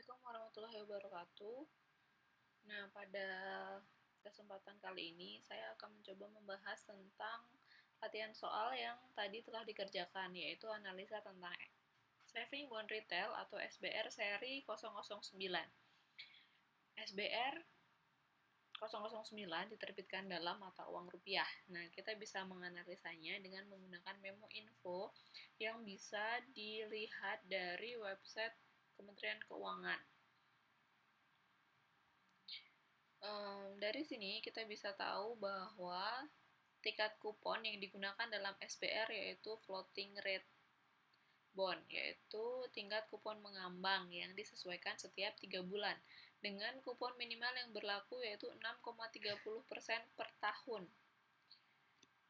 Assalamualaikum warahmatullahi wabarakatuh. Nah, pada kesempatan kali ini saya akan mencoba membahas tentang latihan soal yang tadi telah dikerjakan, yaitu analisa tentang Saving Bond Retail atau SBR seri 009. SBR 009 diterbitkan dalam mata uang rupiah. Nah, kita bisa menganalisanya dengan menggunakan memo info yang bisa dilihat dari website Kementerian Keuangan. Dari sini kita bisa tahu bahwa tingkat kupon yang digunakan dalam SBR yaitu floating rate bond, yaitu tingkat kupon mengambang yang disesuaikan setiap 3 bulan dengan kupon minimal yang berlaku yaitu 6,30% per tahun.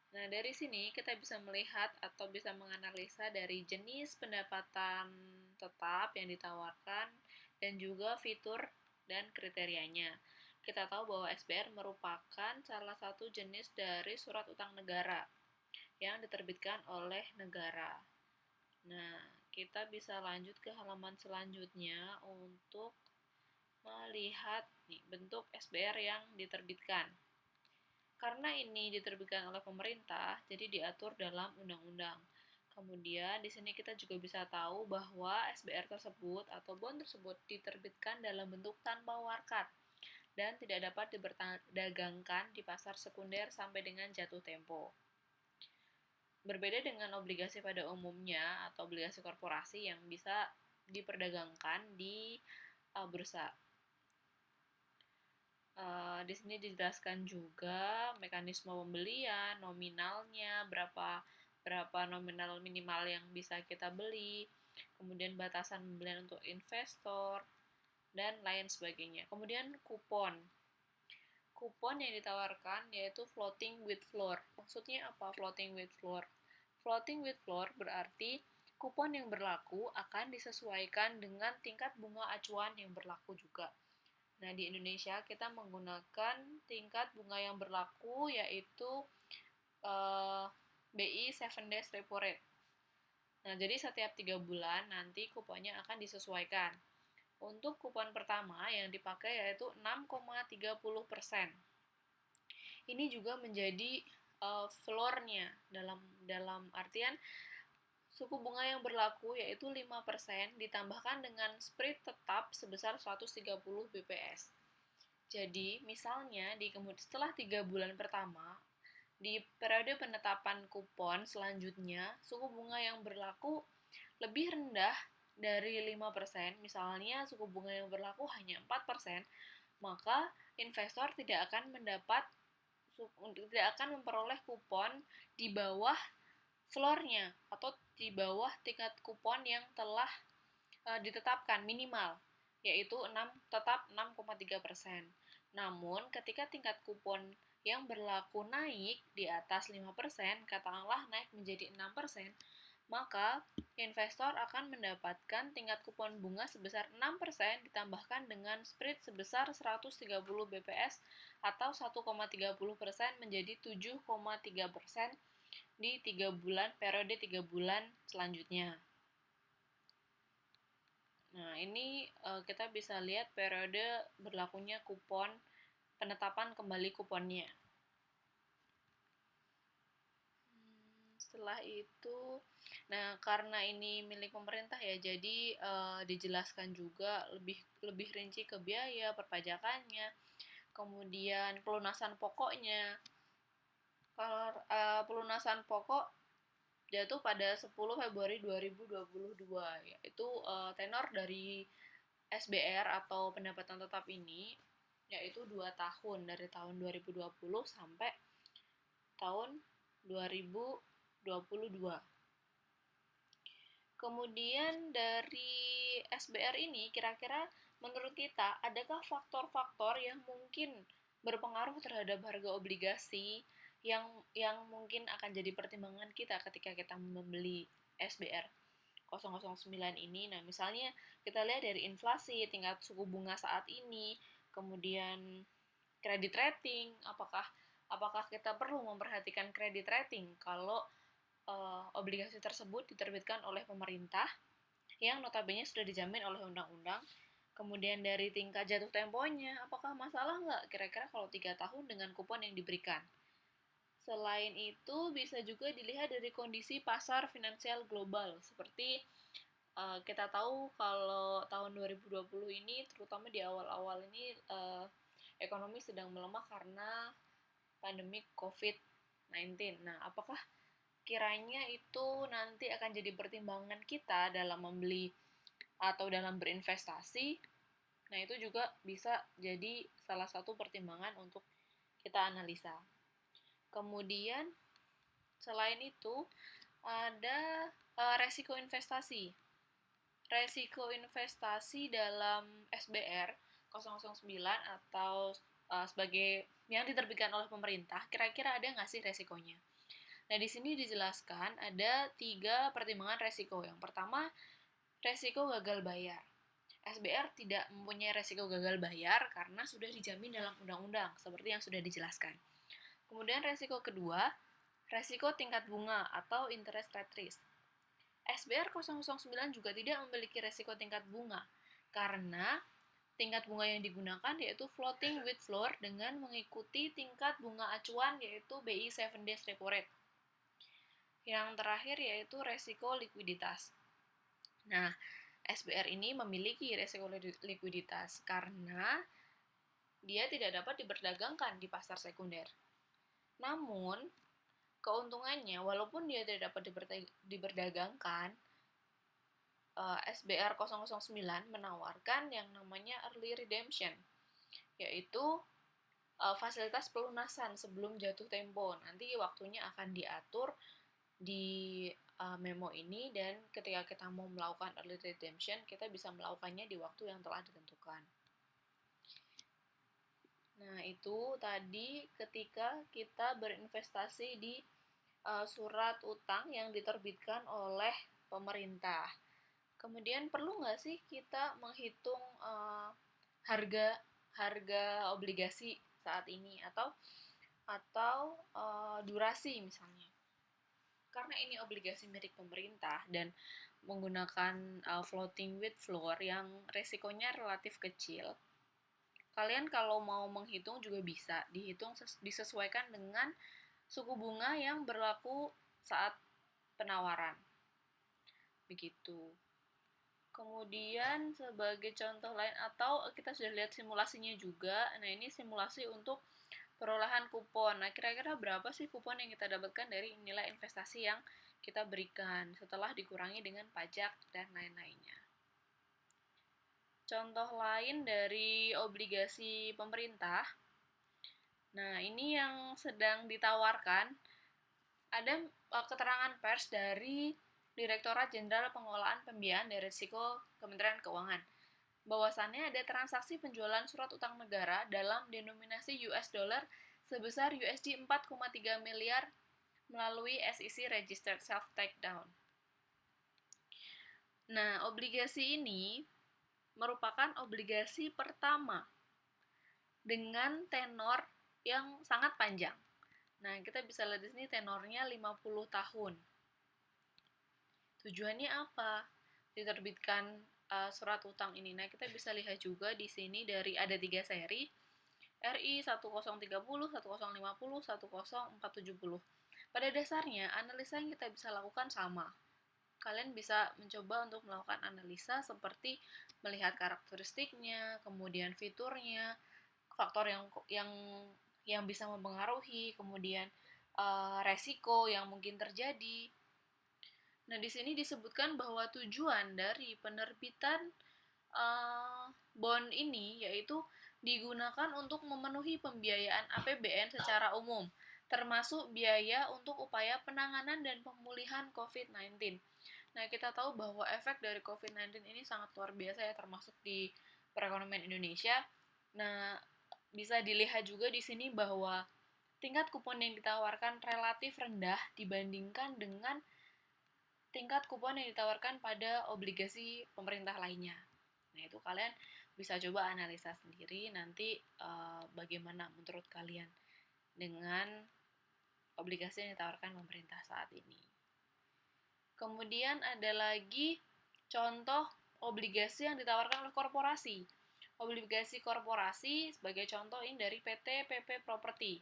Nah, dari sini kita bisa melihat atau bisa menganalisa dari jenis pendapatan tetap yang ditawarkan dan juga fitur dan kriterianya. Kita tahu bahwa SBR merupakan salah satu jenis dari surat utang negara yang diterbitkan oleh negara. Nah, kita bisa lanjut ke halaman selanjutnya untuk melihat bentuk SBR yang diterbitkan. Karena ini diterbitkan oleh pemerintah, jadi diatur dalam undang-undang. Kemudian di sini kita juga bisa tahu bahwa SBR tersebut atau bond tersebut diterbitkan dalam bentuk tanpa warkat dan tidak dapat diperdagangkan di pasar sekunder sampai dengan jatuh tempo. Berbeda dengan obligasi pada umumnya atau obligasi korporasi yang bisa diperdagangkan di bursa. Di sini dijelaskan juga mekanisme pembelian, nominalnya, berapa nominal minimal yang bisa kita beli, kemudian batasan pembelian untuk investor, dan lain sebagainya. Kemudian kupon. Kupon yang ditawarkan yaitu floating with floor. Maksudnya apa floating with floor? Floating with floor berarti kupon yang berlaku akan disesuaikan dengan tingkat bunga acuan yang berlaku juga. Nah, di Indonesia kita menggunakan tingkat bunga yang berlaku yaitu BI 7 days repo rate. Nah, jadi setiap 3 bulan nanti kuponnya akan disesuaikan. Untuk kupon pertama yang dipakai yaitu 6,30%. Ini juga menjadi floor-nya dalam artian suku bunga yang berlaku yaitu 5% ditambahkan dengan spread tetap sebesar 130 bps. Jadi, misalnya setelah 3 bulan pertama, di periode penetapan kupon selanjutnya, suku bunga yang berlaku lebih rendah dari 5%, misalnya suku bunga yang berlaku hanya 4%, maka investor tidak akan memperoleh kupon di bawah floor-nya atau di bawah tingkat kupon yang telah ditetapkan minimal, yaitu tetap 6,3%. Namun, ketika tingkat kupon yang berlaku naik di atas 5%, katakanlah naik menjadi 6%, maka investor akan mendapatkan tingkat kupon bunga sebesar 6% ditambahkan dengan spread sebesar 130 bps atau 1,30% menjadi 7,3% di 3 bulan, periode 3 bulan selanjutnya. Nah, ini kita bisa lihat periode berlakunya kupon, penetapan kembali kuponnya. Setelah itu, nah karena ini milik pemerintah ya, jadi dijelaskan juga lebih rinci ke biaya, perpajakannya, kemudian pelunasan pokoknya. Kalau pelunasan pokok jatuh pada 10 Februari 2022, yaitu tenor dari SBR atau pendapatan tetap ini yaitu 2 tahun, dari tahun 2020 sampai tahun 2022. Kemudian dari SBR ini kira-kira menurut kita adakah faktor-faktor yang mungkin berpengaruh terhadap harga obligasi yang mungkin akan jadi pertimbangan kita ketika kita membeli SBR 009 ini. Nah, misalnya kita lihat dari inflasi, tingkat suku bunga saat ini, kemudian kredit rating, apakah kita perlu memperhatikan kredit rating kalau obligasi tersebut diterbitkan oleh pemerintah yang notabene sudah dijamin oleh undang-undang. Kemudian dari tingkat jatuh temponya, apakah masalah nggak kira-kira kalau 3 tahun dengan kupon yang diberikan? Selain itu, bisa juga dilihat dari kondisi pasar finansial global, seperti kita tahu kalau tahun 2020 ini, terutama di awal-awal ini, ekonomi sedang melemah karena pandemi COVID-19. Nah, apakah kiranya itu nanti akan jadi pertimbangan kita dalam membeli atau dalam berinvestasi? Nah, itu juga bisa jadi salah satu pertimbangan untuk kita analisa. Kemudian, selain itu, ada resiko investasi. Resiko investasi dalam SBR 009 atau sebagai yang diterbitkan oleh pemerintah, kira-kira ada nggak sih resikonya? Nah, di sini dijelaskan ada 3 pertimbangan resiko. Yang pertama, resiko gagal bayar. SBR tidak mempunyai resiko gagal bayar karena sudah dijamin dalam undang-undang, seperti yang sudah dijelaskan. Kemudian resiko kedua, resiko tingkat bunga atau interest rate risk. SBR 009 juga tidak memiliki resiko tingkat bunga, karena tingkat bunga yang digunakan yaitu floating with floor dengan mengikuti tingkat bunga acuan yaitu BI 7 days repo rate. Yang terakhir yaitu resiko likuiditas. Nah, SBR ini memiliki resiko likuiditas karena dia tidak dapat diperdagangkan di pasar sekunder. Namun, keuntungannya, walaupun dia tidak dapat diperdagangkan, SBR 009 menawarkan yang namanya early redemption, yaitu fasilitas pelunasan sebelum jatuh tempo. Nanti waktunya akan diatur di memo ini, dan ketika kita mau melakukan early redemption, kita bisa melakukannya di waktu yang telah ditentukan. Nah, itu tadi ketika kita berinvestasi di surat utang yang diterbitkan oleh pemerintah. Kemudian perlu nggak sih kita menghitung harga obligasi saat ini atau durasi misalnya? Karena ini obligasi milik pemerintah dan menggunakan floating with floor yang resikonya relatif kecil, kalian kalau mau menghitung juga bisa disesuaikan dengan suku bunga yang berlaku saat penawaran. Begitu. Kemudian sebagai contoh lain, atau kita sudah lihat simulasinya juga. Nah, ini simulasi untuk perolehan kupon. Nah, kira-kira berapa sih kupon yang kita dapatkan dari nilai investasi yang kita berikan setelah dikurangi dengan pajak dan lain-lainnya. Contoh lain dari obligasi pemerintah. Nah, ini yang sedang ditawarkan. Ada keterangan pers dari Direktorat Jenderal Pengelolaan Pembiayaan dan Risiko Kementerian Keuangan, bahwasannya ada transaksi penjualan surat utang negara dalam denominasi US dollar sebesar USD 4,3 miliar melalui SEC Registered Self Takedown. Nah, obligasi ini merupakan obligasi pertama dengan tenor yang sangat panjang. Nah, kita bisa lihat di sini tenornya 50 tahun. Tujuannya apa diterbitkan surat utang ini? Nah, kita bisa lihat juga di sini dari ada 3 seri, RI 1030, 1050, 10470. Pada dasarnya, analisa yang kita bisa lakukan sama. Kalian bisa mencoba untuk melakukan analisa seperti melihat karakteristiknya, kemudian fiturnya, faktor yang bisa mempengaruhi, kemudian resiko yang mungkin terjadi. Nah, di sini disebutkan bahwa tujuan dari penerbitan bond ini yaitu digunakan untuk memenuhi pembiayaan APBN secara umum, termasuk biaya untuk upaya penanganan dan pemulihan COVID-19. Nah, kita tahu bahwa efek dari COVID-19 ini sangat luar biasa ya, termasuk di perekonomian Indonesia. Nah, bisa dilihat juga di sini bahwa tingkat kupon yang ditawarkan relatif rendah dibandingkan dengan tingkat kupon yang ditawarkan pada obligasi pemerintah lainnya. Nah, itu kalian bisa coba analisa sendiri nanti bagaimana menurut kalian dengan obligasi yang ditawarkan pemerintah saat ini. Kemudian ada lagi contoh obligasi yang ditawarkan oleh korporasi. Obligasi korporasi sebagai contoh ini dari PT PP Property.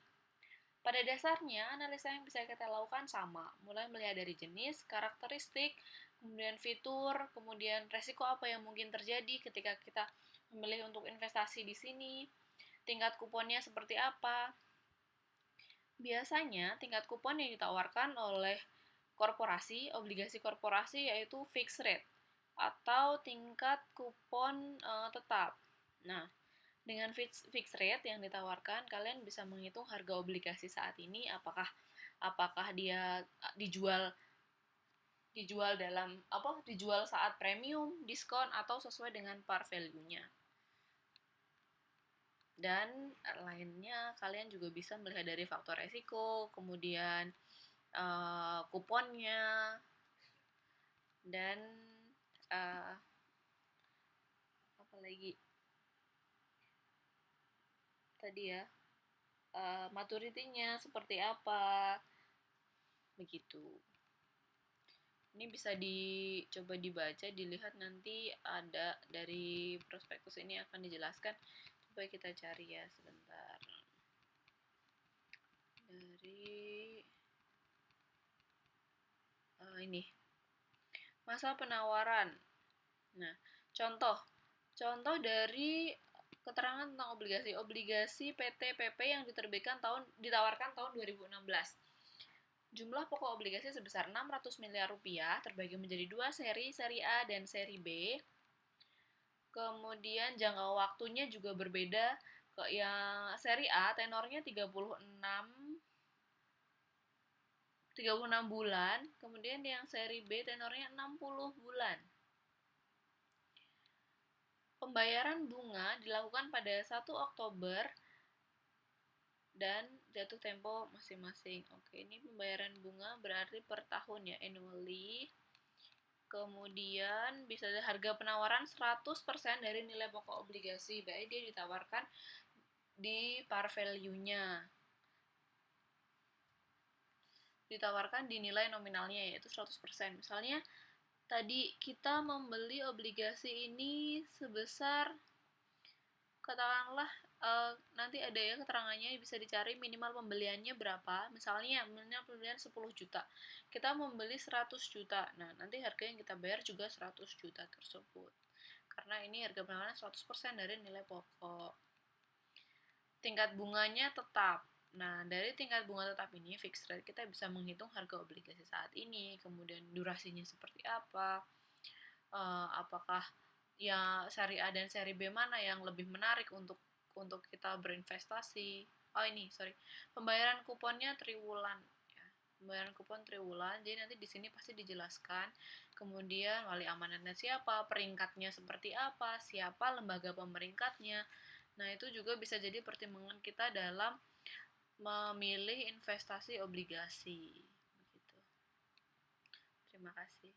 Pada dasarnya, analisa yang bisa kita lakukan sama, mulai melihat dari jenis, karakteristik, kemudian fitur, kemudian resiko apa yang mungkin terjadi ketika kita memilih untuk investasi di sini, tingkat kuponnya seperti apa. Biasanya, tingkat kupon yang ditawarkan oleh korporasi, obligasi korporasi yaitu fixed rate atau tingkat kupon tetap. Nah, dengan fixed rate yang ditawarkan, kalian bisa menghitung harga obligasi saat ini apakah dia dijual dijual saat premium, diskon atau sesuai dengan par value-nya. Dan lainnya kalian juga bisa melihat dari faktor resiko, kemudian kuponnya, dan apa lagi tadi ya, maturity-nya seperti apa, begitu. Ini bisa dicoba dibaca, dilihat nanti ada dari prospektus ini akan dijelaskan. Coba kita cari ya sebentar. Dari ini masa penawaran. Nah, contoh dari keterangan tentang obligasi PT PP yang ditawarkan tahun 2016. Jumlah pokok obligasi sebesar 600 miliar rupiah terbagi menjadi 2 seri A dan seri B. Kemudian jangka waktunya juga berbeda. Yang seri A tenornya 36 bulan, kemudian yang seri B tenornya 60 bulan. Pembayaran bunga dilakukan pada 1 Oktober dan jatuh tempo masing-masing. Oke, ini pembayaran bunga berarti per tahun ya, annually. Kemudian bisa harga penawaran 100% dari nilai pokok obligasi, baik dia ditawarkan di par value-nya. Ditawarkan di nilai nominalnya yaitu 100%. Misalnya tadi kita membeli obligasi ini sebesar, katakanlah nanti ada ya keterangannya, bisa dicari minimal pembeliannya berapa. Misalnya minimal pembelian 10 juta, kita membeli 100 juta. Nah, nanti harga yang kita bayar juga 100 juta tersebut, karena ini harga penawaran 100% dari nilai pokok. Tingkat bunganya tetap. Nah, dari tingkat bunga tetap ini, fixed rate, kita bisa menghitung harga obligasi saat ini, kemudian durasinya seperti apa, apakah ya seri A dan seri B mana yang lebih menarik untuk kita berinvestasi. Pembayaran kuponnya triwulan. Pembayaran kupon triwulan, jadi nanti di sini pasti dijelaskan. Kemudian wali amanatnya siapa, peringkatnya seperti apa, siapa lembaga pemeringkatnya. Nah, itu juga bisa jadi pertimbangan kita dalam memilih investasi obligasi. Begitu. Terima kasih.